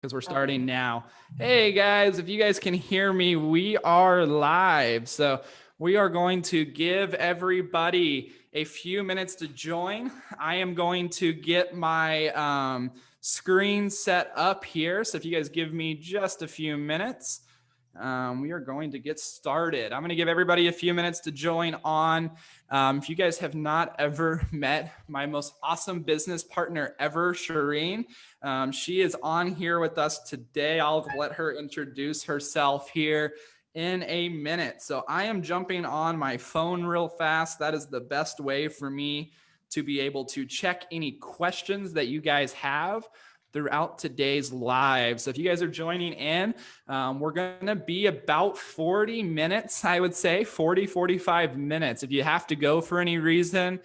because we're starting now. Hey guys, if you guys can hear me, we are live. So we are going to give everybody a few minutes to join. I am going to get my screen set up here. So if you guys give me just a few minutes, we are going to get started. I'm going to give everybody a few minutes to join on. If you guys have not ever met my most awesome business partner ever, Shireen, she is on here with us today. I'll let her introduce herself here in a minute. So I am jumping on my phone real fast. That is the best way for me to be able to check any questions that you guys have throughout today's live. So if you guys are joining in, we're going to be about 40 minutes, I would say 45 minutes. If you have to go for any reason,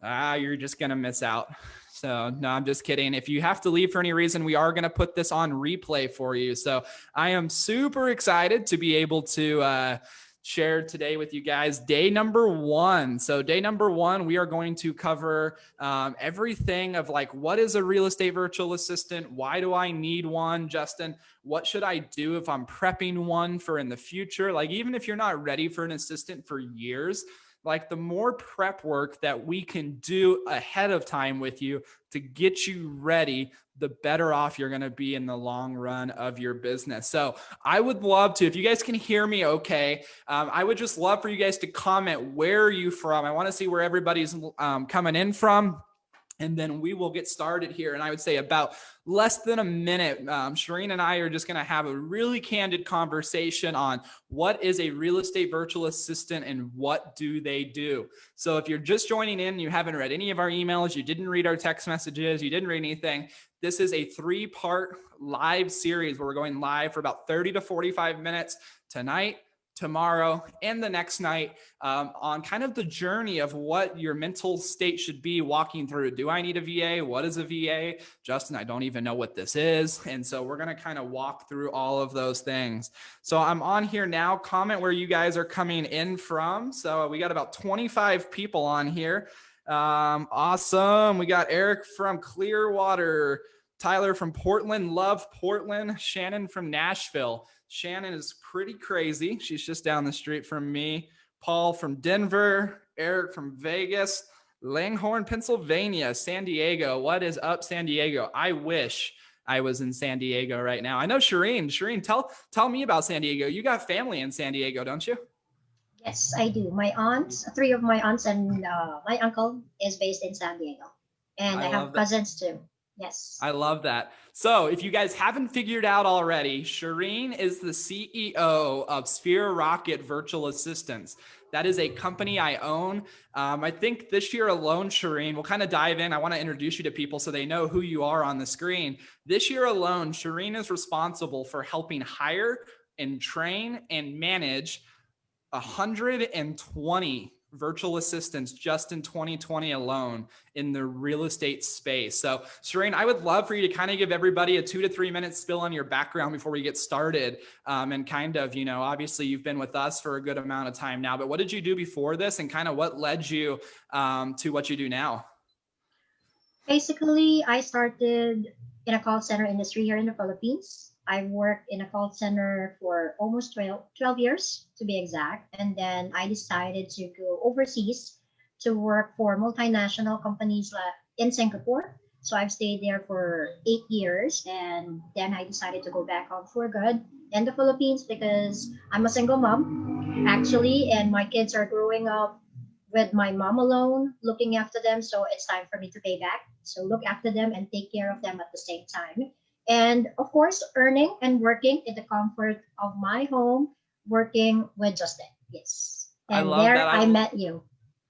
you're just going to miss out. So no, I'm just kidding. If you have to leave for any reason, we are going to put this on replay for you. So I am super excited to be able to share today with you guys day number 1. So day number 1, we are going to cover everything of like, what is a real estate virtual assistant? Why do I need one? Justin, what should I do if I'm prepping one for in the future? Like, even if you're not ready for an assistant for years, like the more prep work that we can do ahead of time with you to get you ready, the better off you're going to be in the long run of your business. So I would love to, if you guys can hear me okay, I would just love for you guys to comment, where are you from? I want to see where everybody's coming in from. And then we will get started here. And I would say about less than a minute, Shireen and I are just going to have a really candid conversation on what is a real estate virtual assistant and what do they do. So if you're just joining in, you haven't read any of our emails, you didn't read our text messages, you didn't read anything, this is a 3-part live series where we're going live for about 30 to 45 minutes tonight, tomorrow, and the next night on kind of the journey of what your mental state should be walking through. Do I need a VA? What is a VA? Justin, I don't even know what this is. And so we're going to kind of walk through all of those things. So I'm on here now. Comment where you guys are coming in from. So we got about 25 people on here. Awesome. We got Eric from Clearwater, Tyler from Portland, love Portland, Shannon from Nashville. Shannon is pretty crazy. She's just down the street from me. Paul from Denver, Eric from Vegas, Langhorne, Pennsylvania, San Diego. What is up, San Diego? I wish I was in San Diego right now. I know Shireen. Shireen, tell me about San Diego. You got family in San Diego, don't you? Yes, I do. My aunts, 3 of my aunts and my uncle is based in San Diego. And I have cousins too. Yes. I love that. So if you guys haven't figured out already, Shireen is the CEO of Sphere Rocket Virtual Assistants. That is a company I own. I think this year alone, Shireen, we'll kind of dive in. I want to introduce you to people so they know who you are on the screen. This year alone, Shireen is responsible for helping hire and train and manage 120 virtual assistants just in 2020 alone in the real estate space. So Shireen, I would love for you to kind of give everybody a 2 to 3 minute spill on your background before we get started. And kind of, you know, obviously you've been with us for a good amount of time now, but what did you do before this and kind of what led you to what you do now? Basically, I started in a call center industry here in the Philippines. I worked in a call center for almost 12 years to be exact. And then I decided to go overseas to work for multinational companies in Singapore. So I've stayed there for 8 years. And then I decided to go back home for good in the Philippines because I'm a single mom, actually. And my kids are growing up with my mom alone, looking after them. So it's time for me to pay back. So look after them and take care of them at the same time. And of course, earning and working in the comfort of my home, working with Justin. Yes. And there I met you.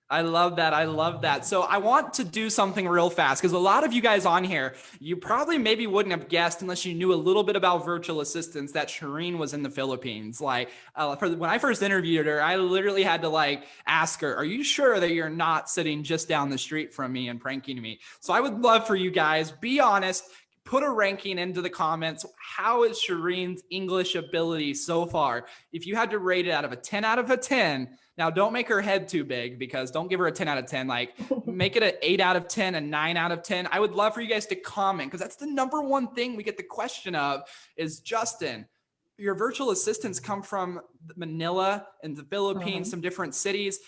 I love that. I love that. So I want to do something real fast because a lot of you guys on here, you probably maybe wouldn't have guessed unless you knew a little bit about virtual assistants that Shireen was in the Philippines. Like when I first interviewed her, I literally had to like ask her, are you sure that you're not sitting just down the street from me and pranking me? So I would love for you guys, be honest, put a ranking into the comments. How is Shireen's English ability so far? If you had to rate it out of a 10 out of a 10, now don't make her head too big, because don't give her a 10 out of 10. Like, make it an 8 out of 10, a 9 out of 10. I would love for you guys to comment, because that's the number one thing we get the question of is, Justin, your virtual assistants come from Manila and the Philippines, some different cities.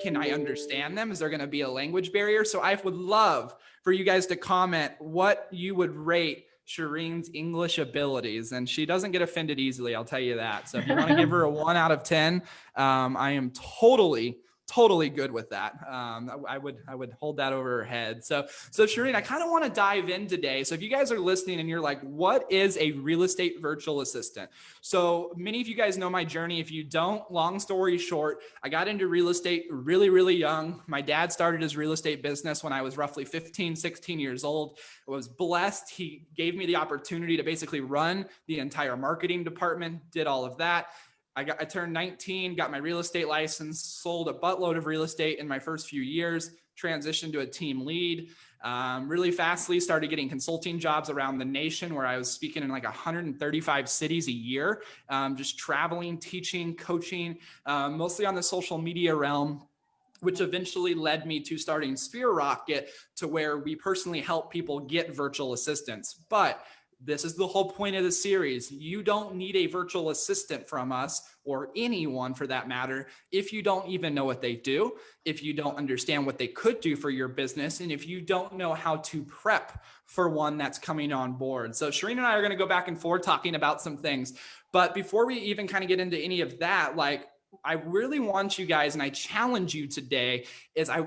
Can I understand them? Is there going to be a language barrier? So I would love for you guys to comment what you would rate Shireen's English abilities. And she doesn't get offended easily, I'll tell you that. So if you want to give her a 1 out of 10, I am totally good with that. I would hold that over her head. So Shireen, I kind of want to dive in today. So if you guys are listening and you're like, what is a real estate virtual assistant? So many of you guys know my journey. If you don't, long story short, I got into real estate really, really young. My dad started his real estate business when I was roughly 15, 16 years old. I was blessed. He gave me the opportunity to basically run the entire marketing department, did all of that. I turned 19, got my real estate license, sold a buttload of real estate in my first few years, transitioned to a team lead, really fastly started getting consulting jobs around the nation, where I was speaking in like 135 cities a year, just traveling, teaching, coaching, mostly on the social media realm, which eventually led me to starting Sphere Rocket, to where we personally help people get virtual assistants. But this is the whole point of the series. You don't need a virtual assistant from us, or anyone for that matter, if you don't even know what they do, if you don't understand what they could do for your business, and if you don't know how to prep for one that's coming on board. So Shireen and I are going to go back and forth talking about some things. But before we even kind of get into any of that, like, I really want you guys, and I challenge you today, is I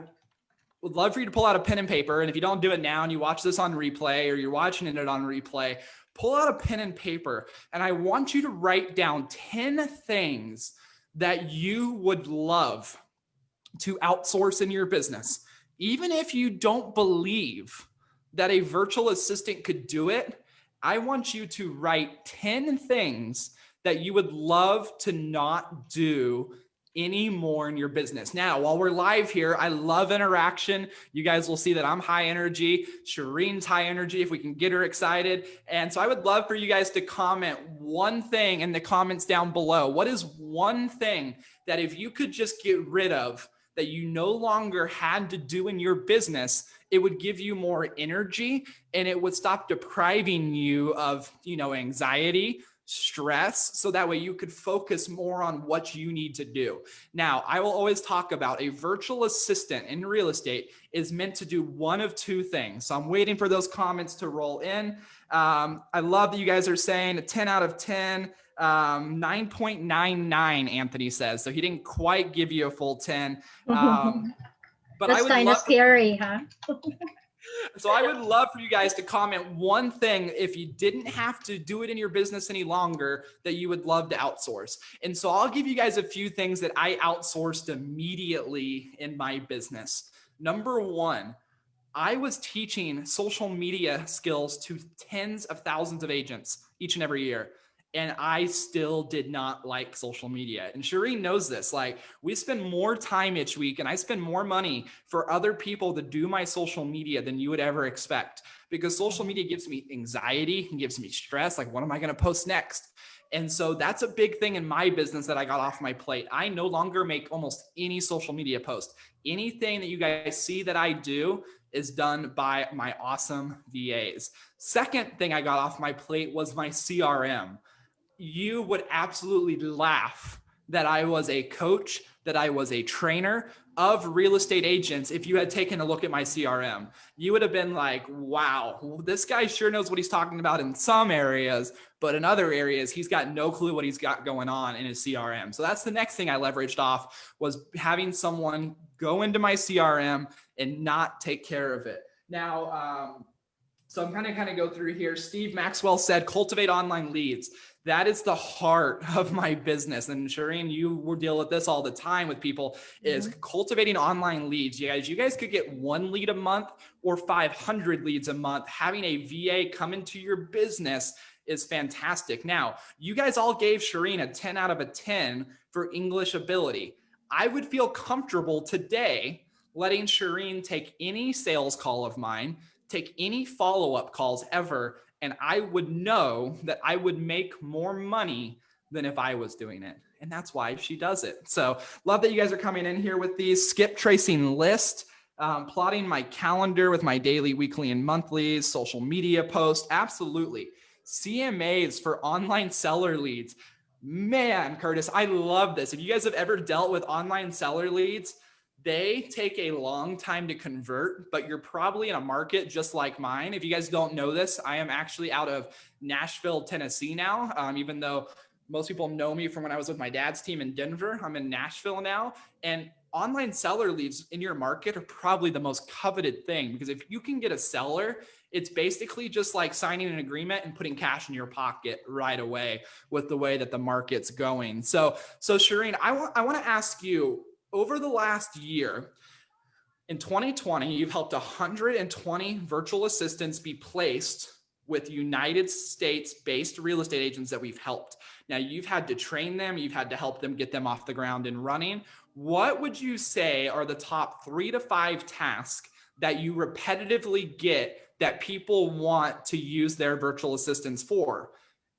would love for you to pull out a pen and paper. And if you don't do it now and you watch this on replay, or you're watching it on replay, pull out a pen and paper. And I want you to write down 10 things that you would love to outsource in your business. Even if you don't believe that a virtual assistant could do it, I want you to write 10 things that you would love to not do any more in your business. Now, while we're live here, I love interaction. You guys will see that I'm high energy. Shireen's high energy, if we can get her excited. And so I would love for you guys to comment one thing in the comments down below. What is one thing that if you could just get rid of, that you no longer had to do in your business, it would give you more energy, and it would stop depriving you of, anxiety, stress, so that way you could focus more on what you need to do. Now, I will always talk about a virtual assistant in real estate is meant to do one of two things. So I'm waiting for those comments to roll in. I love that you guys are saying a 10 out of 10, 9.99, Anthony says. So he didn't quite give you a full 10. But that's kind of scary, huh? So I would love for you guys to comment one thing, if you didn't have to do it in your business any longer, that you would love to outsource. And so I'll give you guys a few things that I outsourced immediately in my business. Number one, I was teaching social media skills to tens of thousands of agents each and every year. And I still did not like social media. And Shireen knows this. Like, we spend more time each week, and I spend more money for other people to do my social media than you would ever expect, because social media gives me anxiety and gives me stress. Like, what am I going to post next? And so that's a big thing in my business that I got off my plate. I no longer make almost any social media post. Anything that you guys see that I do is done by my awesome VAs. Second thing I got off my plate was my CRM. You would absolutely laugh that I was a coach, that I was a trainer of real estate agents. If you had taken a look at my CRM, you would have been like, wow, this guy sure knows what he's talking about in some areas, but in other areas, he's got no clue what he's got going on in his CRM. So that's the next thing I leveraged off, was having someone go into my CRM and not take care of it. Now, so I'm kind of go through here. Steve Maxwell said, cultivate online leads. That is the heart of my business. And Shireen, you will deal with this all the time with people, is cultivating online leads. You guys could get 1 lead a month or 500 leads a month. Having a VA come into your business is fantastic. Now, you guys all gave Shireen a 10 out of a 10 for English ability. I would feel comfortable today letting Shireen take any sales call of mine, take any follow-up calls ever, and I would know that I would make more money than if I was doing it. And that's why she does it. So love that you guys are coming in here with these. Skip tracing list, plotting my calendar with my daily, weekly, and monthlies, social media posts. Absolutely. CMAs for online seller leads. Man, Curtis, I love this. If you guys have ever dealt with online seller leads, they take a long time to convert, but you're probably in a market just like mine. If you guys don't know this, I am actually out of Nashville, Tennessee now, even though most people know me from when I was with my dad's team in Denver. I'm in Nashville now. And online seller leads in your market are probably the most coveted thing, because if you can get a seller, it's basically just like signing an agreement and putting cash in your pocket right away with the way that the market's going. So Shireen, I want to ask you, over the last year, in 2020, you've helped 120 virtual assistants be placed with United States-based real estate agents that we've helped. Now, you've had to train them, you've had to help them get them off the ground and running. What would you say are the top 3 to 5 tasks that you repetitively get that people want to use their virtual assistants for?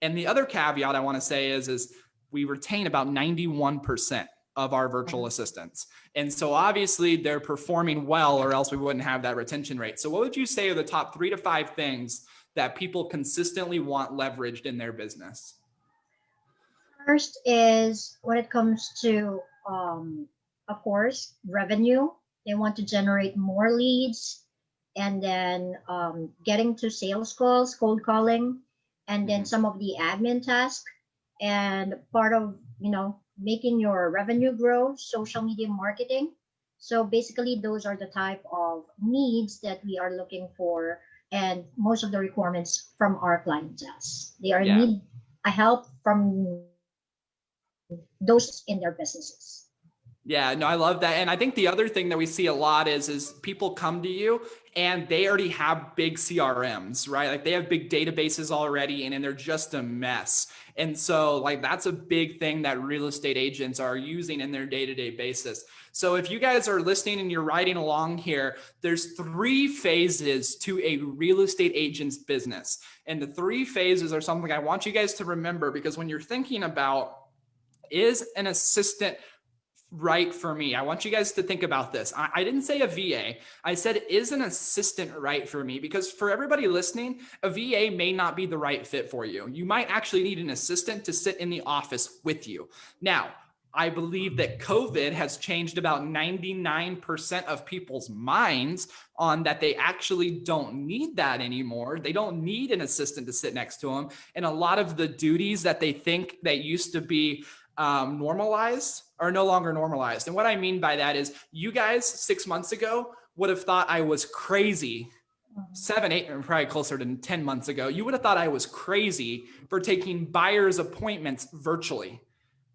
And the other caveat I want to say is we retain about 91% of our virtual assistants. And so obviously they're performing well, or else we wouldn't have that retention rate. So what would you say are the top 3 to 5 things that people consistently want leveraged in their business? First is when it comes to, of course, revenue. They want to generate more leads, and then getting to sales calls, cold calling, and then some of the admin tasks. And part of, making your revenue grow, social media marketing. So basically, those are the type of needs that we are looking for, and most of the requirements from our clientele. They are need a help from those in their businesses. Yeah, no, I love that. And I think the other thing that we see a lot is people come to you and they already have big CRMs, right? Like they have big databases already, and they're just a mess. And so like that's a big thing that real estate agents are using in their day-to-day basis. So if you guys are listening and you're riding along here, there's 3 phases to a real estate agent's business. And the 3 phases are something I want you guys to remember, because when you're thinking about, is an assistant right for me? I want you guys to think about this. I didn't say a VA. I said, is an assistant right for me? Because for everybody listening, a VA may not be the right fit for you. You might actually need an assistant to sit in the office with you. Now, I believe that COVID has changed about 99% of people's minds on that they actually don't need that anymore. They don't need an assistant to sit next to them. And a lot of the duties that they think that used to be normalized are no longer normalized. And what I mean by that is, you guys 6 months ago would have thought I was crazy. 7, 8, or probably closer to 10 months ago, you would have thought I was crazy for taking buyer's appointments virtually.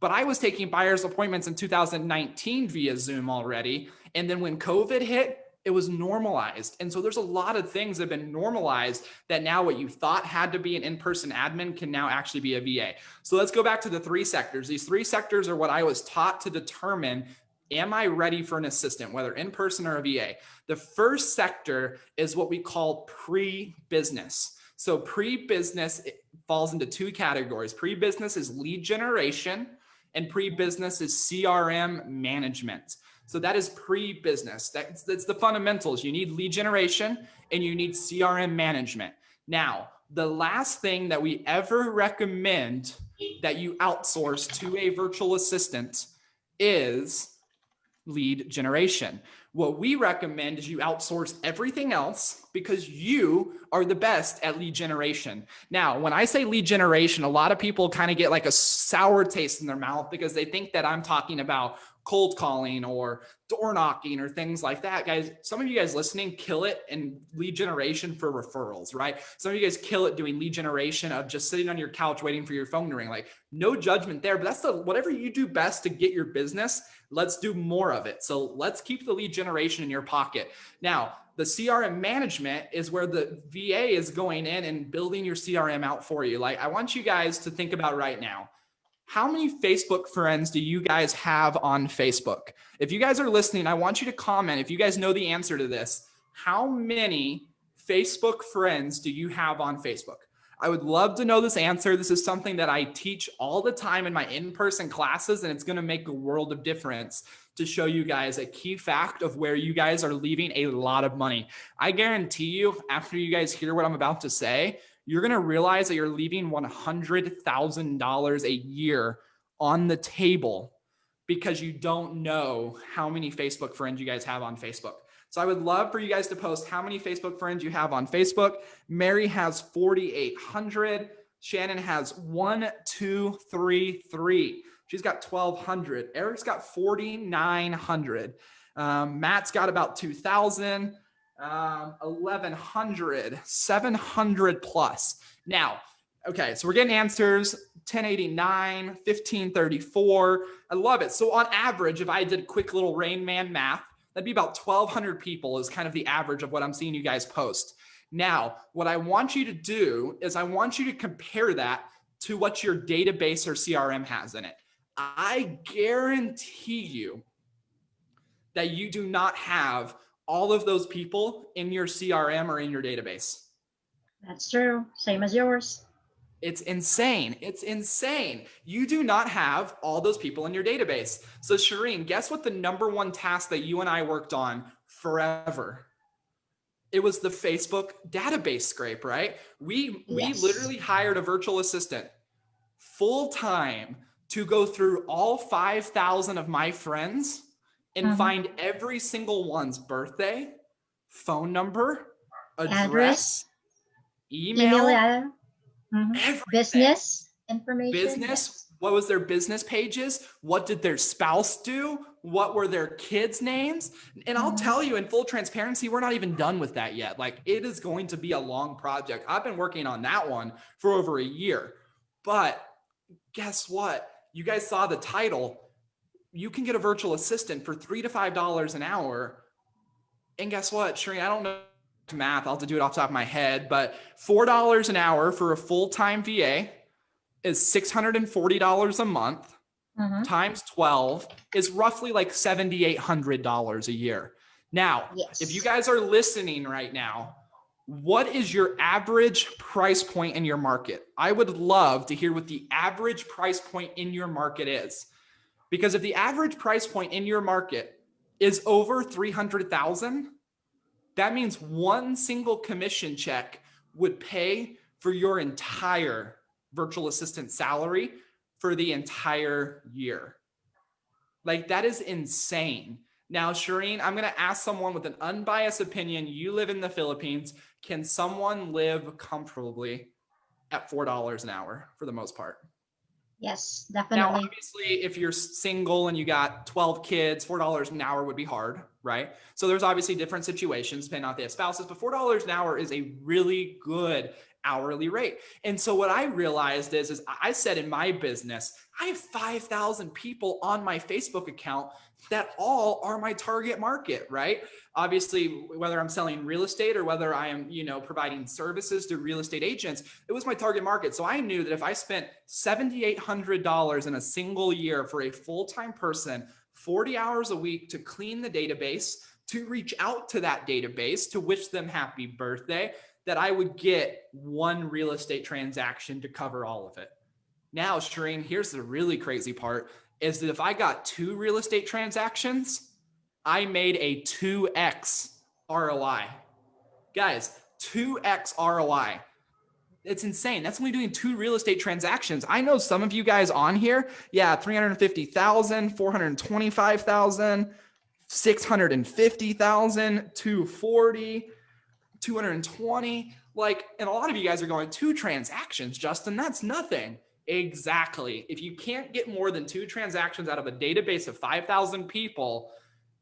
But I was taking buyer's appointments in 2019 via Zoom already. And then when COVID hit, it was normalized. And so there's a lot of things that have been normalized that now what you thought had to be an in-person admin can now actually be a VA. So let's go back to the 3 sectors. These 3 sectors are what I was taught to determine, am I ready for an assistant, whether in person or a VA? The first sector is what we call pre-business. So pre-business falls into 2 categories. Pre-business is lead generation, and pre-business is CRM management. So that is pre-business. That's the fundamentals. You need lead generation and you need CRM management. Now, the last thing that we ever recommend that you outsource to a virtual assistant is lead generation. What we recommend is you outsource everything else, because you are the best at lead generation. Now, when I say lead generation, a lot of people kind of get like a sour taste in their mouth, because they think that I'm talking about cold calling or door knocking or things like that. Guys, some of you guys listening kill it in lead generation for referrals, right? Some of you guys kill it doing lead generation of just sitting on your couch waiting for your phone to ring. Like, no judgment there, but that's whatever you do best to get your business, let's do more of it. So let's keep the lead generation in your pocket. Now, the CRM management is where the VA is going in and building your CRM out for you. Like, I want you guys to think about right now, how many Facebook friends do you guys have on Facebook? If you guys are listening, I want you to comment, if you guys know the answer to this, how many Facebook friends do you have on Facebook? I would love to know this answer. This is something that I teach all the time in my in-person classes, and it's going to make a world of difference to show you guys a key fact of where you guys are leaving a lot of money. I guarantee you, after you guys hear what I'm about to say, you're going to realize that you're leaving $100,000 a year on the table because you don't know how many Facebook friends you guys have on Facebook. So I would love for you guys to post how many Facebook friends you have on Facebook. Mary has 4,800. Shannon has 1,233. She's got 1,200. Eric's got 4,900. Matt's got about 2,000, 1,100, 700 plus. Now, okay, so we're getting answers. 1089, 1534. I love it. So on average, if I did quick little Rain Man math, that'd be about 1,200 people is kind of the average of what I'm seeing you guys post. Now, what I want you to do is I want you to compare that to what your database or CRM has in it. I guarantee you that you do not have all of those people in your CRM or in your database. That's true. Same as yours. It's insane. It's insane. You do not have all those people in your database. So Shireen, guess what the number one task that you and I worked on forever? It was the Facebook database scrape, right? We literally hired a virtual assistant full time to go through all 5,000 of my friends and find every single one's birthday, phone number, address, email, business information. Business. What was their business pages? What did their spouse do? What were their kids' names? And I'll tell you in full transparency, we're not even done with that yet. Like, it is going to be a long project. I've been working on that one for over a year. But guess what? You guys saw the title. You can get a virtual assistant for $3 to $5 an hour. And guess what, Shireen? I don't know math. I'll have to do it off the top of my head, but $4 an hour for a full-time VA is $640 a month times 12 is roughly like $7,800 a year. Now, if you guys are listening right now, what is your average price point in your market? I would love to hear what the average price point in your market is. Because if the average price point in your market is over 300,000, that means one single commission check would pay for your entire virtual assistant salary for the entire year. Like, that is insane. Now, Shireen, I'm going to ask someone with an unbiased opinion. You live in the Philippines. Can someone live comfortably at $4 an hour for the most part? Yes, definitely. Now, obviously, if you're single and you got 12 kids, $4 an hour would be hard, right? So there's obviously different situations depending on if they have spouses, but $4 an hour is a really good hourly rate. And so what I realized is I said in my business, I have 5,000 people on my Facebook account that all are my target market, right? Obviously, whether I'm selling real estate or whether I am, providing services to real estate agents, it was my target market. So I knew that if I spent $7,800 in a single year for a full-time person, 40 hours a week to clean the database, to reach out to that database, to wish them happy birthday, that I would get one real estate transaction to cover all of it. Now, Shireen, here's the really crazy part, is that if I got 2 real estate transactions, I made a 2x ROI. Guys, 2x ROI. It's insane. That's only doing 2 real estate transactions. I know some of you guys on here, 350,000, 425,000, 650,000, 240, 220. And a lot of you guys are going 2 transactions, Justin, that's nothing. Exactly. If you can't get more than 2 transactions out of a database of 5,000 people,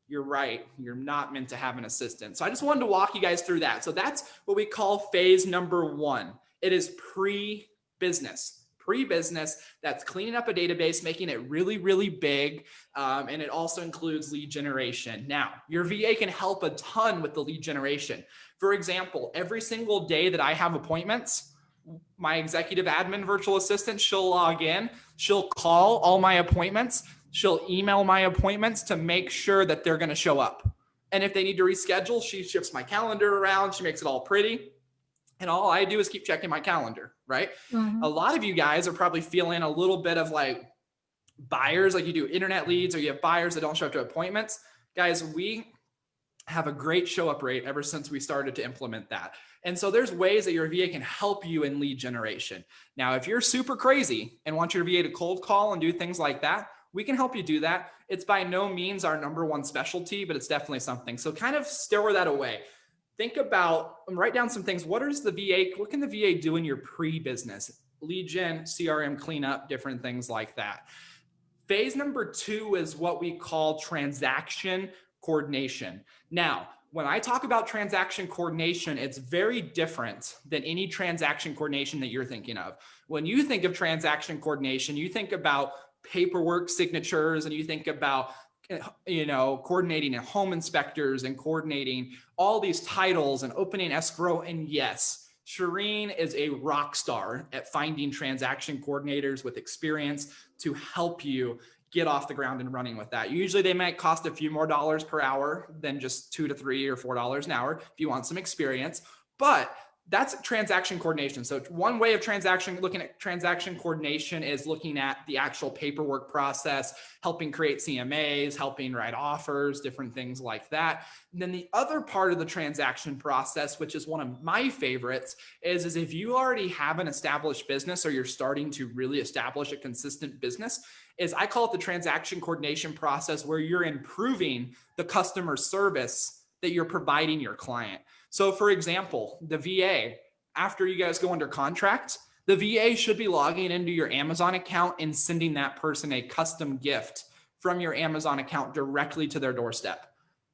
you're right. You're not meant to have an assistant. So I just wanted to walk you guys through that. So that's what we call phase number 1. It is pre-business. Pre-business, that's cleaning up a database, making it really, really big. And it also includes lead generation. Now, your VA can help a ton with the lead generation. For example, every single day that I have appointments, my executive admin virtual assistant, she'll log in, she'll call all my appointments, she'll email my appointments to make sure that they're going to show up. And if they need to reschedule, she shifts my calendar around. She makes it all pretty. And all I do is keep checking my calendar, right? Mm-hmm. A lot of you guys are probably feeling a little bit of like buyers, like you do internet leads or you have buyers that don't show up to appointments. Guys, we have a great show up rate ever since we started to implement that. And so there's ways that your VA can help you in lead generation. Now, if you're super crazy and want your VA to cold call and do things like that, we can help you do that. It's by no means our number one specialty, but it's definitely something. So kind of store that away. Think about, write down some things. What can the VA do in your pre-business? Lead gen, CRM cleanup, different things like that. Phase number 2 is what we call transaction coordination. Now, when I talk about transaction coordination, it's very different than any transaction coordination that you're thinking of. When you think of transaction coordination, you think about paperwork signatures and you think about coordinating home inspectors and coordinating all these titles and opening escrow. And yes, Shireen is a rock star at finding transaction coordinators with experience to help you get off the ground and running with that. Usually they might cost a few more dollars per hour than just $2 to $3 or $4 an hour if you want some experience, but that's transaction coordination. So one way of looking at transaction coordination is looking at the actual paperwork process, helping create CMAs, helping write offers, different things like that. And then the other part of the transaction process, which is one of my favorites, is if you already have an established business or you're starting to really establish a consistent business, is I call it the transaction coordination process, where you're improving the customer service that you're providing your client. So for example, the VA, after you guys go under contract, the VA should be logging into your Amazon account and sending that person a custom gift from your Amazon account directly to their doorstep.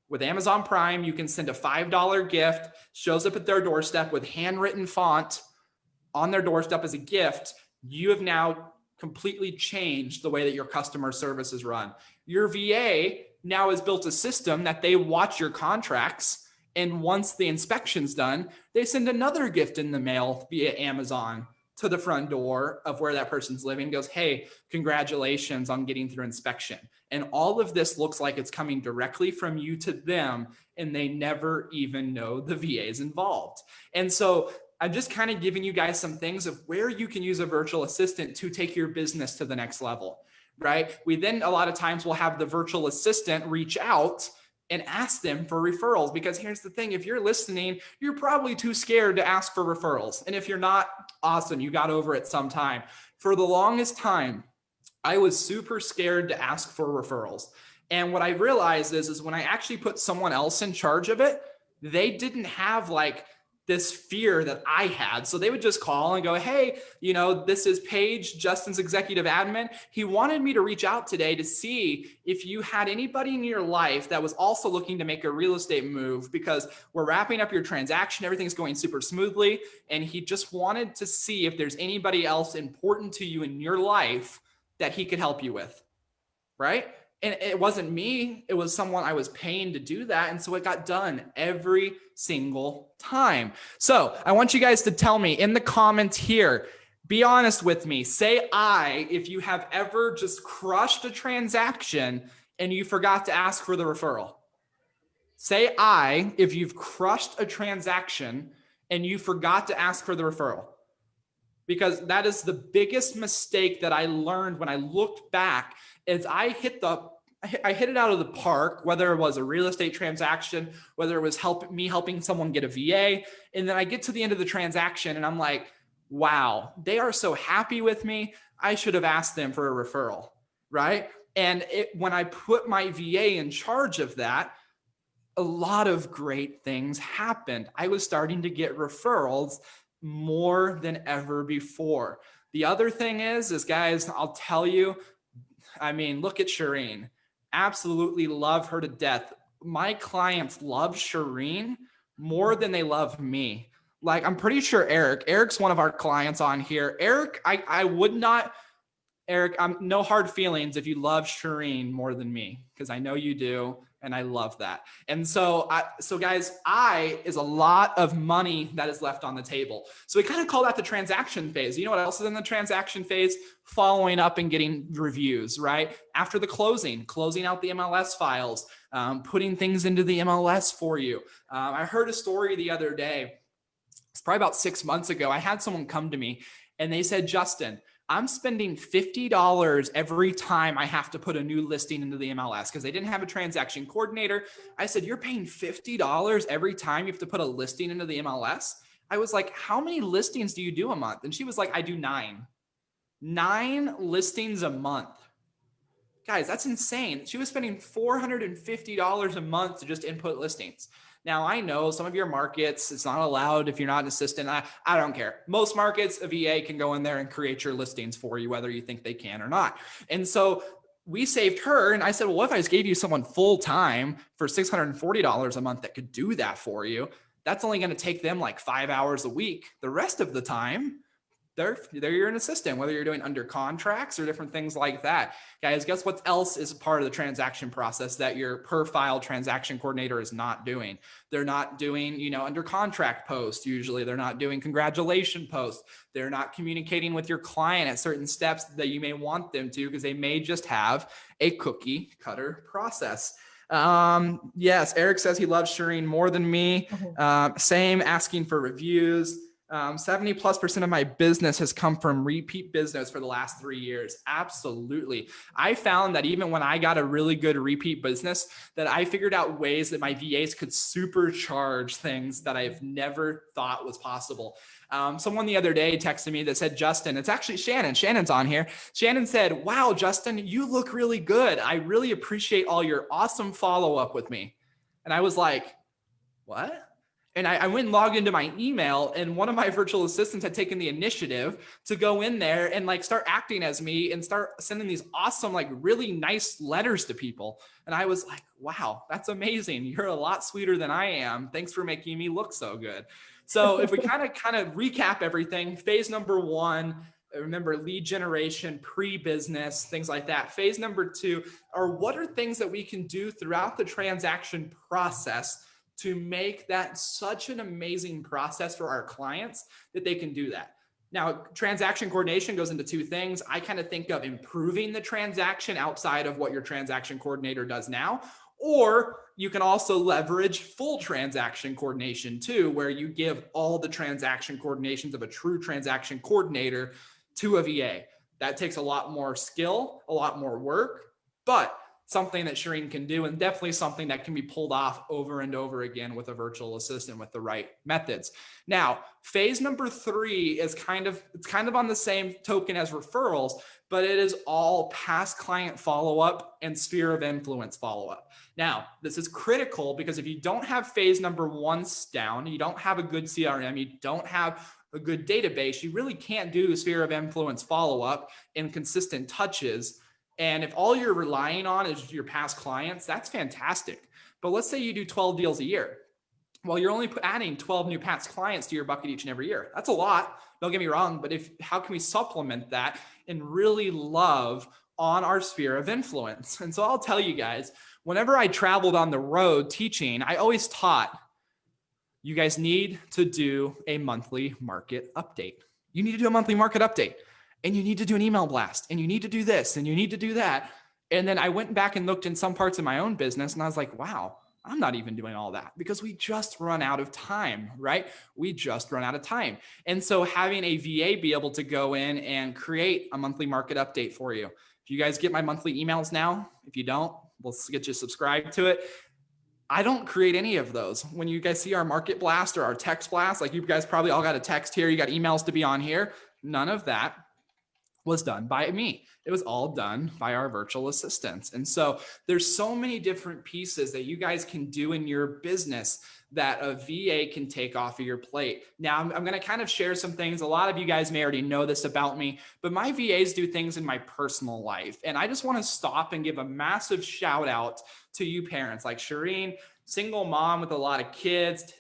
With Amazon Prime, you can send a $5 gift, shows up at their doorstep with handwritten font on their doorstep as a gift. You have now completely changed the way that your customer service is run. Your VA now has built a system that they watch your contracts, and once the inspection's done, they send another gift in the mail via Amazon to the front door of where that person's living, goes, hey, congratulations on getting through inspection. And all of this looks like it's coming directly from you to them, and they never even know the VA is involved. And so I'm just kind of giving you guys some things of where you can use a virtual assistant to take your business to the next level, right? We then a lot of times will have the virtual assistant reach out and ask them for referrals, because here's the thing, if you're listening, you're probably too scared to ask for referrals. And if you're not, awesome, you got over it sometime. For the longest time, I was super scared to ask for referrals. And what I realized is when I actually put someone else in charge of it, they didn't have like this fear that I had. So they would just call and go, hey, this is Paige, Justin's executive admin. He wanted me to reach out today to see if you had anybody in your life that was also looking to make a real estate move, because we're wrapping up your transaction. Everything's going super smoothly. And he just wanted to see if there's anybody else important to you in your life that he could help you with, right? And it wasn't me, it was someone I was paying to do that. And so it got done every single time. So I want you guys to tell me in the comments here, be honest with me. Say I, if you have ever just crushed a transaction and you forgot to ask for the referral. Say I, if you've crushed a transaction and you forgot to ask for the referral. Because that is the biggest mistake that I learned when I looked back, is I hit it out of the park, whether it was a real estate transaction, whether it was helping someone get a VA. And then I get to the end of the transaction and I'm like, wow, they are so happy with me. I should have asked them for a referral, right? And when I put my VA in charge of that, a lot of great things happened. I was starting to get referrals more than ever before. The other thing is guys, I'll tell you, look at Shireen. Absolutely love her to death. My clients love Shireen more than they love me. Like, I'm pretty sure Eric's one of our clients on here. Eric, I would not Eric, I'm no hard feelings if you love Shireen more than me, because I know you do, and I love that. And so, guys, is a lot of money that is left on the table. So we kind of call that the transaction phase. You know what else is in the transaction phase? Following up and getting reviews, right? After the closing out the MLS files, putting things into the MLS for you. I heard a story the other day. It's probably about 6 months ago. I had someone come to me and they said, Justin, I'm spending $50 every time I have to put a new listing into the MLS because they didn't have a transaction coordinator. I said, you're paying $50 every time you have to put a listing into the MLS? I was like, how many listings do you do a month? And she was like, I do 9. 9 listings a month. Guys, that's insane. She was spending $450 a month to just input listings. Now, I know some of your markets, it's not allowed if you're not an assistant. I don't care. Most markets, a VA can go in there and create your listings for you, whether you think they can or not. And so we saved her. And I said, well, what if I just gave you someone full time for $640 a month that could do that for you? That's only going to take them like 5 hours a week. The rest of the time, they're you're an assistant, whether you're doing under contracts or different things like that. Guys, guess what else is part of the transaction process that your per file transaction coordinator is not doing? They're not doing, under contract posts. Usually they're not doing congratulation posts. They're not communicating with your client at certain steps that you may want them to, because they may just have a cookie cutter process. Yes, Eric says he loves Shireen more than me. Same, asking for reviews. 70+% of my business has come from repeat business for the last 3 years. Absolutely. I found that even when I got a really good repeat business, that I figured out ways that my VAs could supercharge things that I've never thought was possible. Someone the other day texted me that said, Justin, it's actually Shannon. Shannon's on here. Shannon said, wow, Justin, you look really good. I really appreciate all your awesome follow-up with me. And I was like, what? And I went and logged into my email, and one of my virtual assistants had taken the initiative to go in there and start acting as me and start sending these awesome, really nice letters to people. And I was like, wow, that's amazing. You're a lot sweeter than I am. Thanks for making me look so good. So if we kind of recap everything, phase number 1, remember, lead generation, pre-business, things like that. Phase number 2 are what are things that we can do throughout the transaction process to make that such an amazing process for our clients that they can do that. Now, transaction coordination goes into 2 things. I kind of think of improving the transaction outside of what your transaction coordinator does now, or you can also leverage full transaction coordination too, where you give all the transaction coordinations of a true transaction coordinator to a VA. That takes a lot more skill, a lot more work, but something that Shireen can do, and definitely something that can be pulled off over and over again with a virtual assistant with the right methods. Now, phase number 3 is kind of on the same token as referrals, but it is all past client follow-up and sphere of influence follow-up. Now, this is critical because if you don't have phase number 1 down, you don't have a good CRM, you don't have a good database, you really can't do sphere of influence follow-up in consistent touches. And if all you're relying on is your past clients, that's fantastic. But let's say you do 12 deals a year. Well, you're only adding 12 new past clients to your bucket each and every year. That's a lot. Don't get me wrong. But how can we supplement that and really love on our sphere of influence? And so I'll tell you guys, whenever I traveled on the road teaching, I always taught, you guys need to do a monthly market update. You need to do a monthly market update. And you need to do an email blast, and you need to do this, and you need to do that. And then I went back and looked in some parts of my own business, and I was like, wow, I'm not even doing all that because we just run out of time, right? We just run out of time. And so having a VA be able to go in and create a monthly market update for you. If you guys get my monthly emails now, if you don't, we'll get you subscribed to it. I don't create any of those. When you guys see our market blast or our text blast, like you guys probably all got a text here, you got emails to be on here, none of that was done by me. It was all done by our virtual assistants. And so there's so many different pieces that you guys can do in your business that a VA can take off of your plate. Now, I'm going to kind of share some things. A lot of you guys may already know this about me, but my VAs do things in my personal life. And I just want to stop and give a massive shout out to you parents like Shireen, single mom with a lot of kids.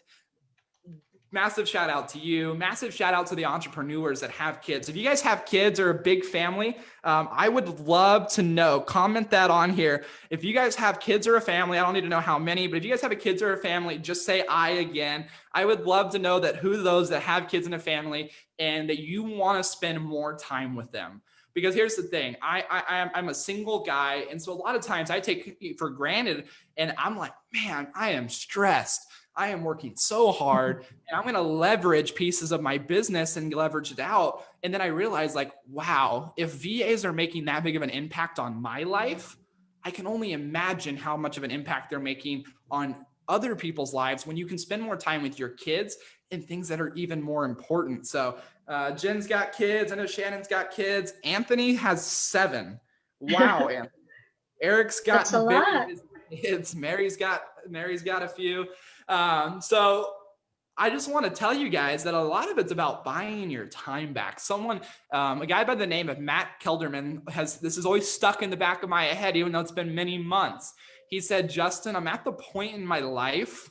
massive shout out to you. Massive shout out to the entrepreneurs that have kids. If you guys have kids or a big family, I would love to know, comment that on here. If you guys have kids or a family, I don't need to know how many, but if you guys have a kids or a family, just say I again. I would love to know that who those that have kids in a family and that you want to spend more time with them. Because here's the thing, I'm a single guy. And so a lot of times I take it for granted and I'm like, man, I am stressed. I am working so hard and I'm going to leverage pieces of my business and leverage it out. And then I realized like, wow, if VAs are making that big of an impact on my life, I can only imagine how much of an impact they're making on other people's lives when you can spend more time with your kids and things that are even more important. So Jen's got kids. I know Shannon's got kids. Anthony has 7. Wow, Anthony. Eric's got That's a lot. kids. Mary's got a few. So I just want to tell you guys that a lot of it's about buying your time back. Someone, a guy by the name of Matt Kelderman this is always stuck in the back of my head, even though it's been many months. He said, Justin, I'm at the point in my life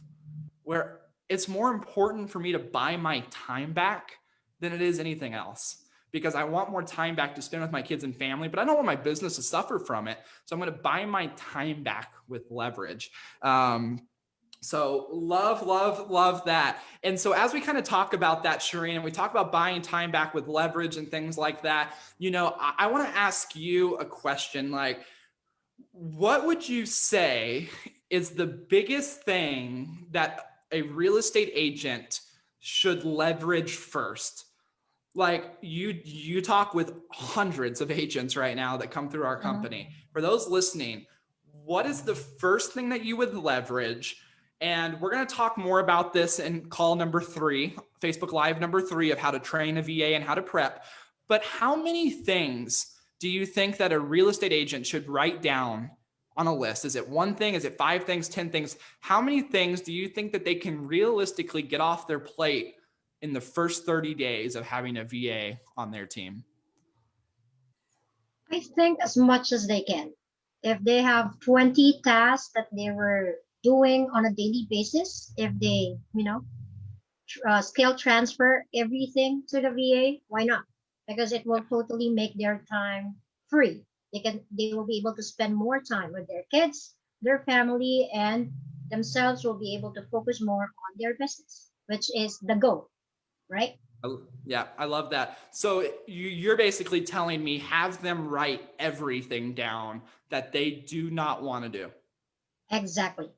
where it's more important for me to buy my time back than it is anything else, because I want more time back to spend with my kids and family, but I don't want my business to suffer from it. So I'm going to buy my time back with leverage. So love that. And so as we kind of talk about that, Shireen, and we talk about buying time back with leverage and things like that, I want to ask you a question. Like, what would you say is the biggest thing that a real estate agent should leverage first? Like you talk with hundreds of agents right now that come through our company. For those listening, what is the first thing that you would leverage? And we're going to talk more about this in call number 3, Facebook Live number 3, of how to train a VA and how to prep. But how many things do you think that a real estate agent should write down on a list? Is it 1 thing? Is it 5 things, 10 things? How many things do you think that they can realistically get off their plate in the first 30 days of having a VA on their team? I think as much as they can. If they have 20 tasks that they were doing on a daily basis, if they, skill transfer everything to the VA, why not? Because it will totally make their time free. They will be able to spend more time with their kids, their family, and themselves will be able to focus more on their business, which is the goal, right? Yeah, I love that. So you're basically telling me have them write everything down that they do not want to do. Exactly.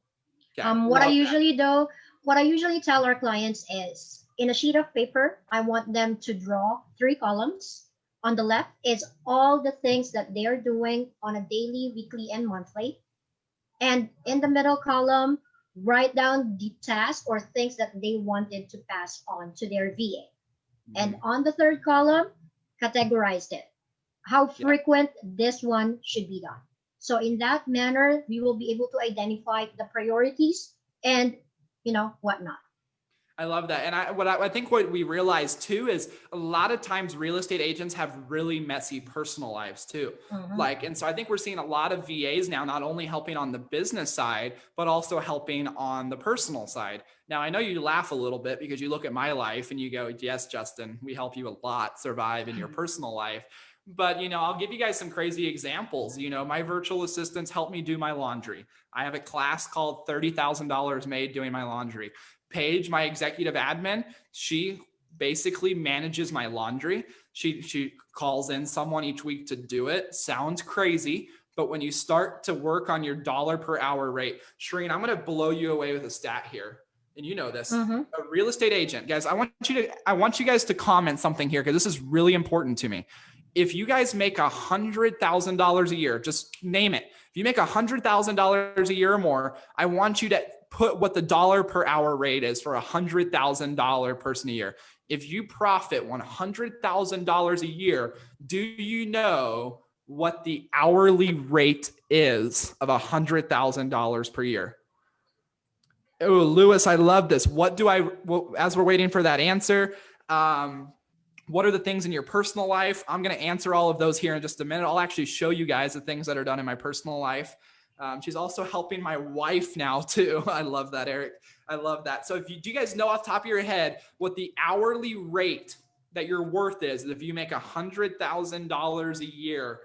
Okay, What I usually tell our clients is, in a sheet of paper, I want them to draw 3 columns. On the left is all the things that they are doing on a daily, weekly, and monthly. And in the middle column, write down the tasks or things that they wanted to pass on to their VA. And on the third column, categorized it. How frequent this one should be done. So in that manner, we will be able to identify the priorities and, whatnot. I love that. And I think what we realize too is a lot of times real estate agents have really messy personal lives too. And so I think we're seeing a lot of VAs now, not only helping on the business side, but also helping on the personal side. Now, I know you laugh a little bit because you look at my life and you go, yes, Justin, we help you a lot survive in your personal life. But, I'll give you guys some crazy examples. My virtual assistants help me do my laundry. I have a class called $30,000 Made Doing My Laundry. Paige, my executive admin, she basically manages my laundry. She calls in someone each week to do it. Sounds crazy, but when you start to work on your dollar per hour rate, Shireen, I'm going to blow you away with a stat here. And you know this, a real estate agent, guys, I want you guys to comment something here, because this is really important to me. If you guys make $100,000 a year, just name it. If you make $100,000 a year or more, I want you to put what the dollar per hour rate is for $100,000 person a year. If you profit $100,000 a year, do you know what the hourly rate is of $100,000 per year? Oh, Lewis, I love this. As we're waiting for that answer, what are the things in your personal life? I'm going to answer all of those here in just a minute. I'll actually show you guys the things that are done in my personal life. She's also helping my wife now too. I love that, Eric. I love that. So do you guys know off the top of your head what the hourly rate that your worth is if you make $100,000 a year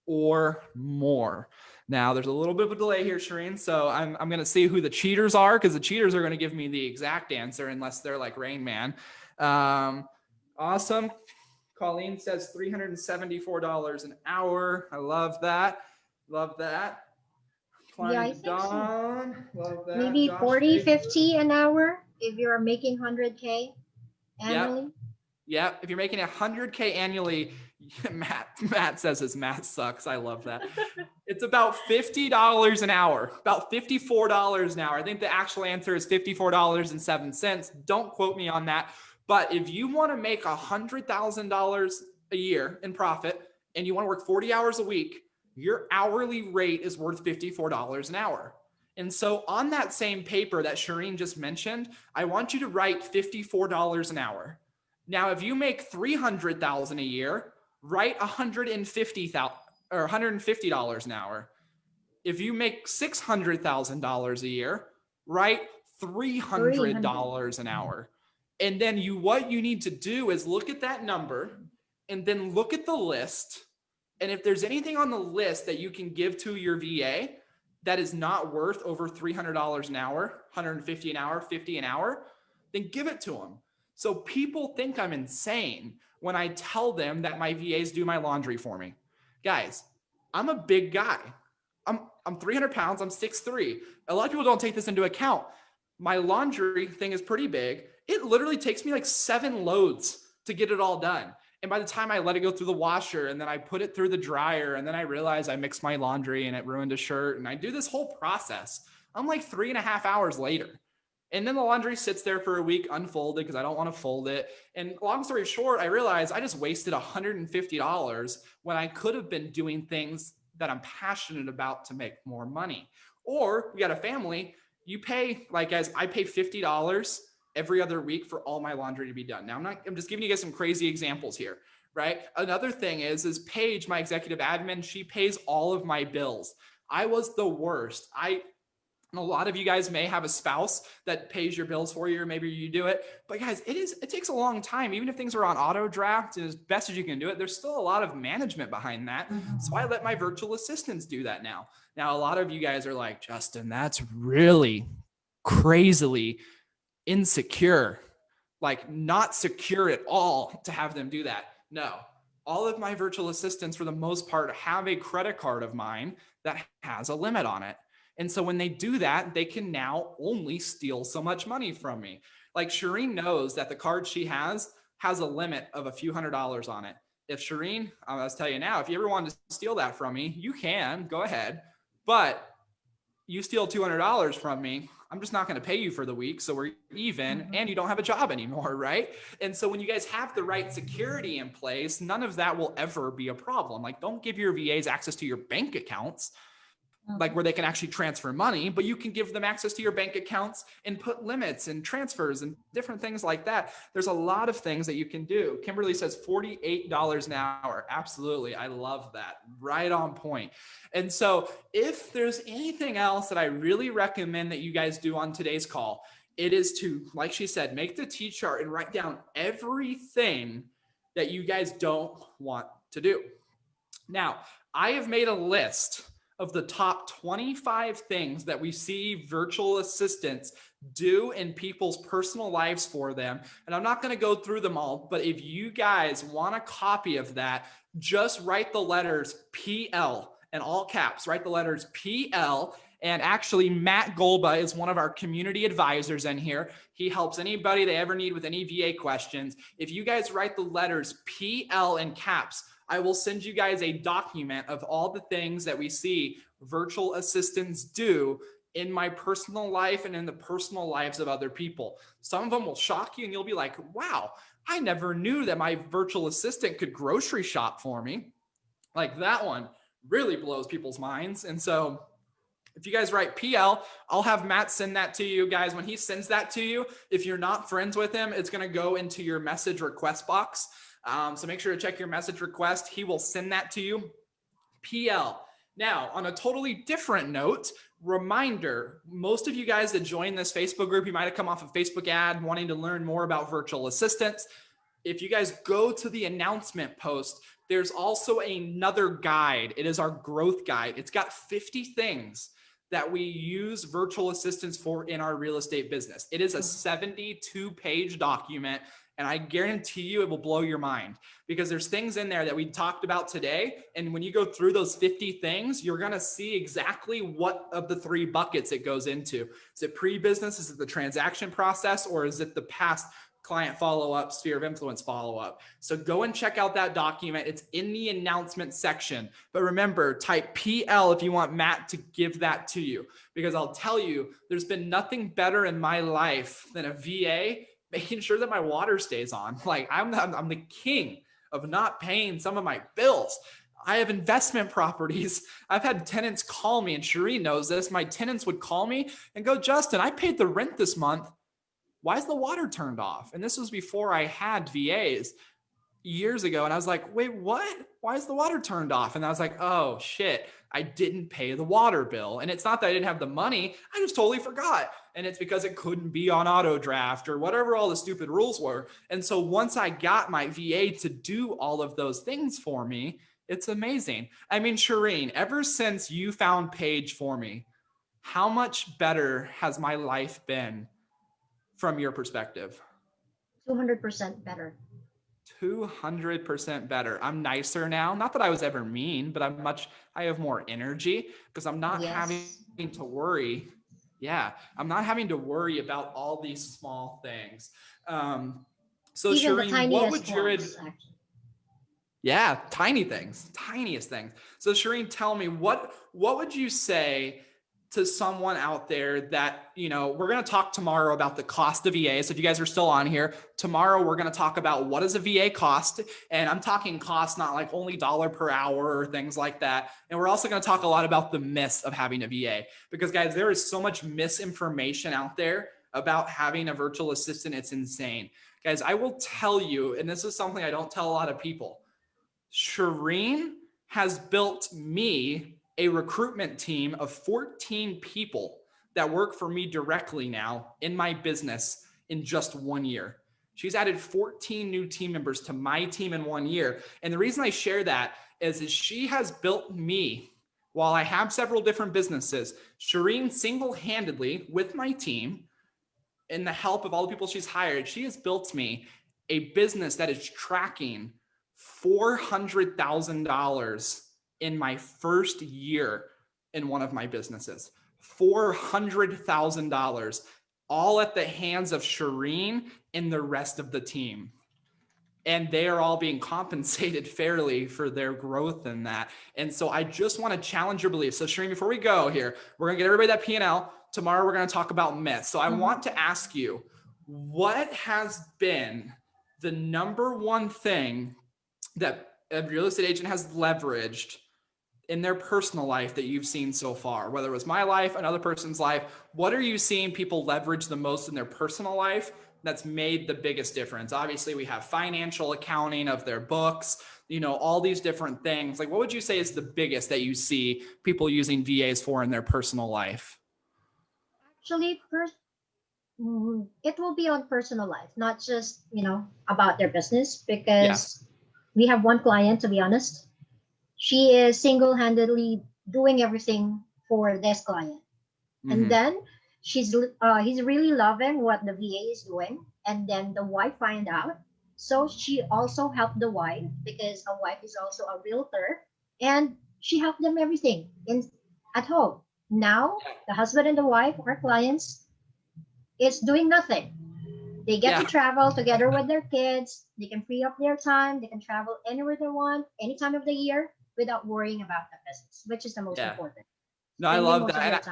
or more? Now there's a little bit of a delay here, Shireen. So I'm going to see who the cheaters are, because the cheaters are going to give me the exact answer unless they're like Rain Man. Awesome. Colleen says $374 an hour. I love that. Love that. Yeah, I think so. Love that. Maybe Josh 40, Davis. 50 an hour if you're making 100K annually. Yep. If you're making 100K annually, Matt says his math sucks. I love that. It's about $50 an hour, about $54 an hour. I think the actual answer is $54.07. Don't quote me on that. But if you want to make $100,000 a year in profit and you want to work 40 hours a week, your hourly rate is worth $54 an hour. And so on that same paper that Shireen just mentioned, I want you to write $54 an hour. Now, if you make $300,000 a year, write $150,000 or $150 an hour. If you make $600,000 a year, write $300 an hour. And then what you need to do is look at that number and then look at the list. And if there's anything on the list that you can give to your VA that is not worth over $300 an hour, $150 an hour, $50 an hour, then give it to them. So people think I'm insane when I tell them that my VAs do my laundry for me. Guys, I'm a big guy. I'm 300 pounds. I'm 6'3". A lot of people don't take this into account. My laundry thing is pretty big. It literally takes me like 7 loads to get it all done. And by the time I let it go through the washer and then I put it through the dryer and then I realize I mixed my laundry and it ruined a shirt and I do this whole process, I'm like 3.5 hours later. And then the laundry sits there for a week unfolded because I don't want to fold it. And long story short, I realized I just wasted $150 when I could have been doing things that I'm passionate about to make more money. Or we got a family, you pay, like guys, I pay $50 every other week for all my laundry to be done. Now I'm just giving you guys some crazy examples here, right? Another thing is Paige, my executive admin, she pays all of my bills. I was the worst. A lot of you guys may have a spouse that pays your bills for you, or maybe you do it. But guys, it takes a long time. Even if things are on auto draft and as best as you can do it, there's still a lot of management behind that. So I let my virtual assistants do that now. Now, a lot of you guys are like, Justin, that's really crazily insecure, like not secure at all to have them do that. No, all of my virtual assistants for the most part have a credit card of mine that has a limit on it. And so when they do that, they can now only steal so much money from me. Like Shireen knows that the card she has a limit of a few $100s on it. If Shireen, I'll tell you now, if you ever want to steal that from me, you can go ahead, but you steal $200 from me, I'm just not going to pay you for the week. So we're even, and you don't have a job anymore, right? And so when you guys have the right security in place, none of that will ever be a problem. Like, don't give your VAs access to your bank accounts, like where they can actually transfer money, but you can give them access to your bank accounts and put limits and transfers and different things like that. There's a lot of things that you can do. Kimberly says $48 an hour. Absolutely. I love that. Right on point. And so if there's anything else that I really recommend that you guys do on today's call, it is to, like she said, make the T-chart and write down everything that you guys don't want to do. Now, I have made a list of the top 25 things that we see virtual assistants do in people's personal lives for them. And I'm not going to go through them all, but if you guys want a copy of that, just write the letters PL in all caps, write the letters PL. And actually, Matt Golba is one of our community advisors in here. He helps anybody they ever need with any VA questions. If you guys write the letters PL in caps, I will send you guys a document of all the things that we see virtual assistants do in my personal life and in the personal lives of other people. Some of them will shock you and you'll be like, wow, I never knew that my virtual assistant could grocery shop for me. Like that one really blows people's minds. And so if you guys write PL, I'll have Matt send that to you guys. When he sends that to you, if you're not friends with him, it's going to go into your message request box. So make sure to check your message request. He will send that to you. PL. Now, on a totally different note, reminder, most of you guys that join this Facebook group, you might have come off a Facebook ad wanting to learn more about virtual assistants. If you guys go to the announcement post, there's also another guide. It is our growth guide. It's got 50 things that we use virtual assistants for in our real estate business. It is a 72-page document, and I guarantee you it will blow your mind because there's things in there that we talked about today. And when you go through those 50 things, you're going to see exactly what of the 3 buckets it goes into. Is it pre-business? Is it the transaction process? Or is it the past client follow-up, sphere of influence follow-up? So go and check out that document. It's in the announcement section. But remember, type PL if you want Matt to give that to you, because I'll tell you, there's been nothing better in my life than a VA making sure that my water stays on. Like I'm the king of not paying some of my bills. I have investment properties. I've had tenants call me, and Shireen knows this. My tenants would call me and go, Justin, I paid the rent this month. Why is the water turned off? And this was before I had VAs years ago. And I was like, wait, what? Why is the water turned off? And I was like, oh shit, I didn't pay the water bill. And it's not that I didn't have the money. I just totally forgot. And it's because it couldn't be on auto draft or whatever all the stupid rules were. And so once I got my VA to do all of those things for me, it's amazing. I mean, Shireen, ever since you found Paige for me, how much better has my life been from your perspective? 200% better. 200% better. I'm nicer now. Not that I was ever mean, but I have more energy because I'm not having to worry. Yeah, I'm not having to worry about all these small things. So Even Shireen, what would your tiniest things. So Shireen, tell me what would you say to someone out there that, you know, we're going to talk tomorrow about the cost of VA. So if you guys are still on here, tomorrow we're going to talk about what does a VA cost? And I'm talking cost, not like only dollar per hour or things like that. And we're also going to talk a lot about the myths of having a VA, because guys, there is so much misinformation out there about having a virtual assistant. It's insane. Guys, I will tell you, and this is something I don't tell a lot of people, Shireen has built me a recruitment team of 14 people that work for me directly now in my business in just 1 year. She's added 14 new team members to my team in 1 year. And the reason I share that is she has built me, while I have several different businesses, Shireen single-handedly with my team and the help of all the people she's hired, she has built me a business that is tracking $400,000 in my first year in one of my businesses. $400,000, all at the hands of Shireen and the rest of the team. And they are all being compensated fairly for their growth in that. And so I just want to challenge your beliefs. So Shireen, before we go here, we're going to get everybody that P&L. Tomorrow, we're going to talk about myths. So I want to ask you, what has been the number one thing that a real estate agent has leveraged in their personal life that you've seen so far, whether it was my life, another person's life? What are you seeing people leverage the most in their personal life that's made the biggest difference? Obviously, we have financial accounting of their books, you know, all these different things. Like, what would you say is the biggest that you see people using VAs for in their personal life? Actually, it will be on personal life, not just, you know, about their business, because we have one client, to be honest. She is single-handedly doing everything for this client. And then he's really loving what the VA is doing. And then the wife find out. So she also helped the wife, because a wife is also a realtor, and she helped them everything at home. Now the husband and the wife, our clients, is doing nothing. They get to travel together with their kids. They can free up their time. They can travel anywhere they want, any time of the year, without worrying about the business, which is the most important. No, I love that.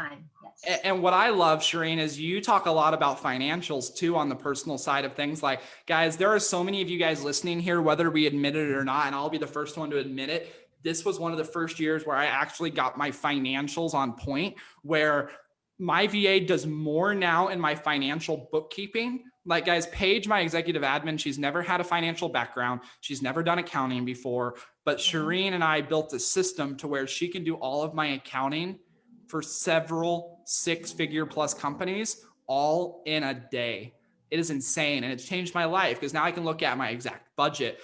And what I love, Shireen, is you talk a lot about financials too on the personal side of things. Like, guys, there are so many of you guys listening here, whether we admit it or not, and I'll be the first one to admit it. This was one of the first years where I actually got my financials on point, where my VA does more now in my financial bookkeeping Like, guys, Paige, my executive admin, she's never had a financial background. She's never done accounting before, but Shireen and I built a system to where she can do all of my accounting for several six-figure plus companies all in a day. It is insane. And it's changed my life because now I can look at my exact budget.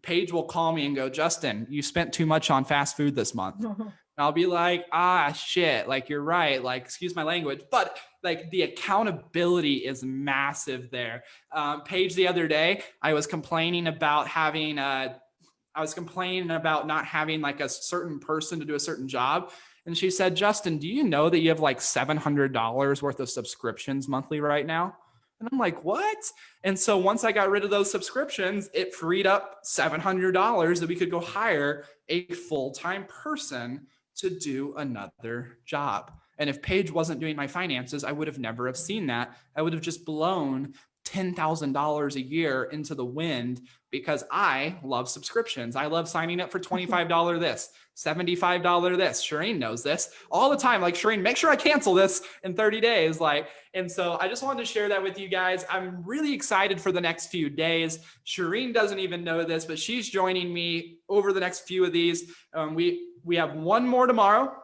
Paige will call me and go, Justin, you spent too much on fast food this month. And I'll be like, shit, like, you're right. Like, excuse my language, but like the accountability is massive there. Paige, the other day, I was complaining about not having like a certain person to do a certain job. And she said, Justin, do you know that you have like $700 worth of subscriptions monthly right now? And I'm like, what? And so once I got rid of those subscriptions, it freed up $700 that we could go hire a full-time person to do another job. And if Paige wasn't doing my finances, I would have never have seen that. I would have just blown $10,000 a year into the wind because I love subscriptions. I love signing up for $25 this, $75 this. Shireen knows this all the time. Like, Shireen, make sure I cancel this in 30 days. And so I just wanted to share that with you guys. I'm really excited for the next few days. Shireen doesn't even know this, but she's joining me over the next few of these. We have one more tomorrow.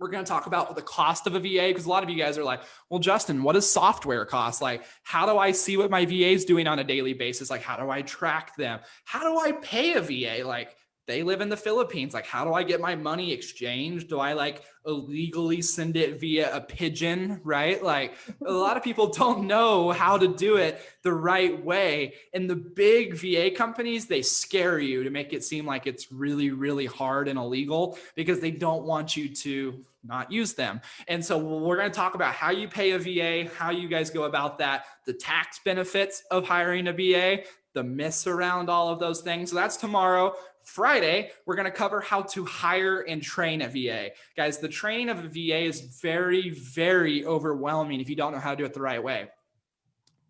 We're going to talk about the cost of a VA because a lot of you guys are like, well, Justin, what does software cost? Like, how do I see what my VA is doing on a daily basis? Like, how do I track them? How do I pay a VA? Like, they live in the Philippines. Like, how do I get my money exchanged? Do I like illegally send it via a pigeon, right? Like, a lot of people don't know how to do it the right way. And the big VA companies, they scare you to make it seem like it's really, really hard and illegal because they don't want you to not use them. And so we're going to talk about how you pay a VA, how you guys go about that, the tax benefits of hiring a VA, the myths around all of those things. So that's tomorrow. Friday, we're going to cover how to hire and train a VA. Guys, the training of a VA is very, very overwhelming if you don't know how to do it the right way.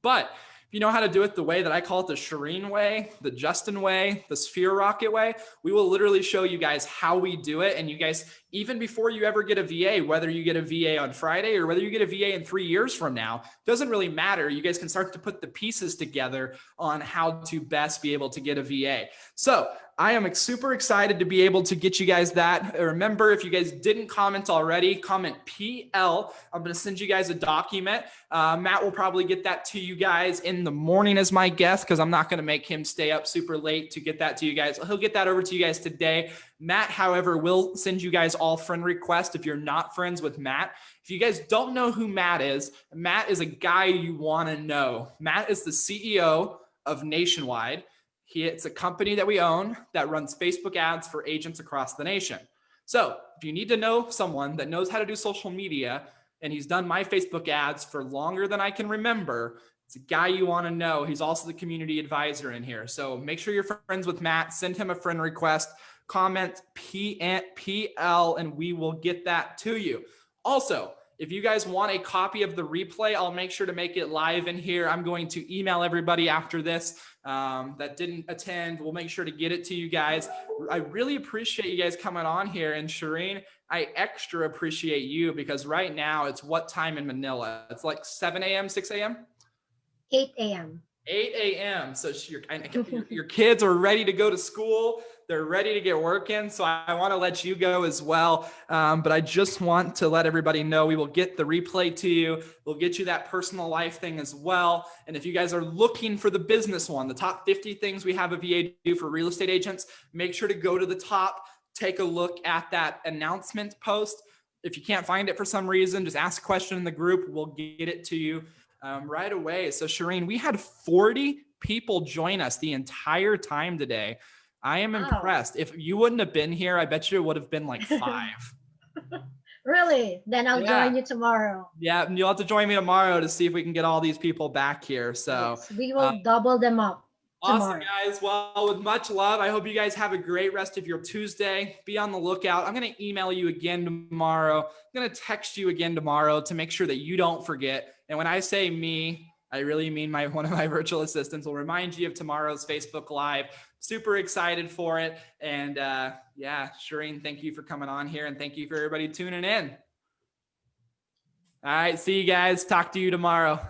But if you know how to do it the way that I call it, the Shireen way, the Justin way, the Sphere Rocket way, we will literally show you guys how we do it. And you guys, even before you ever get a VA, whether you get a VA on Friday or whether you get a VA in 3 years from now, doesn't really matter. You guys can start to put the pieces together on how to best be able to get a VA. So I am super excited to be able to get you guys that. Remember, if you guys didn't comment already, comment PL. I'm going to send you guys a document. Matt will probably get that to you guys in the morning as my guest because I'm not going to make him stay up super late to get that to you guys. He'll get that over to you guys today. Matt, however, will send you guys all friend requests if you're not friends with Matt. If you guys don't know who Matt is a guy you want to know. Matt is the CEO of Nationwide. It's a company that we own that runs Facebook ads for agents across the nation. So if you need to know someone that knows how to do social media, and he's done my Facebook ads for longer than I can remember, it's a guy you want to know. He's also the community advisor in here. So make sure you're friends with Matt. Send him a friend request. Comment PL, and we will get that to you. Also, if you guys want a copy of the replay, I'll make sure to make it live in here. I'm going to email everybody after this that didn't attend. We'll make sure to get it to you guys. I really appreciate you guys coming on here. And Shireen, I extra appreciate you because right now it's what time in Manila? It's like 7 a.m., 6 a.m.? 8 a.m. 8 a.m. So your kids are ready to go to school. They're ready to get working. So I want to let you go as well. But I just want to let everybody know we will get the replay to you. We'll get you that personal life thing as well. And if you guys are looking for the business one, the top 50 things we have a VA do for real estate agents, make sure to go to the top, take a look at that announcement post. If you can't find it for some reason, just ask a question in the group. We'll get it to you right away. So Shireen, we had 40 people join us the entire time today. I am impressed. If you wouldn't have been here, I bet you it would have been like 5. Really? Then I'll join you tomorrow. Yeah, you'll have to join me tomorrow to see if we can get all these people back here. So yes, we will double them up. Awesome, tomorrow. Guys. Well, with much love, I hope you guys have a great rest of your Tuesday. Be on the lookout. I'm going to email you again tomorrow. I'm going to text you again tomorrow to make sure that you don't forget. And when I say me, I really mean one of my virtual assistants will remind you of tomorrow's Facebook Live. Super excited for it. And yeah, Shireen, thank you for coming on here. And thank you for everybody tuning in. All right. See you guys. Talk to you tomorrow.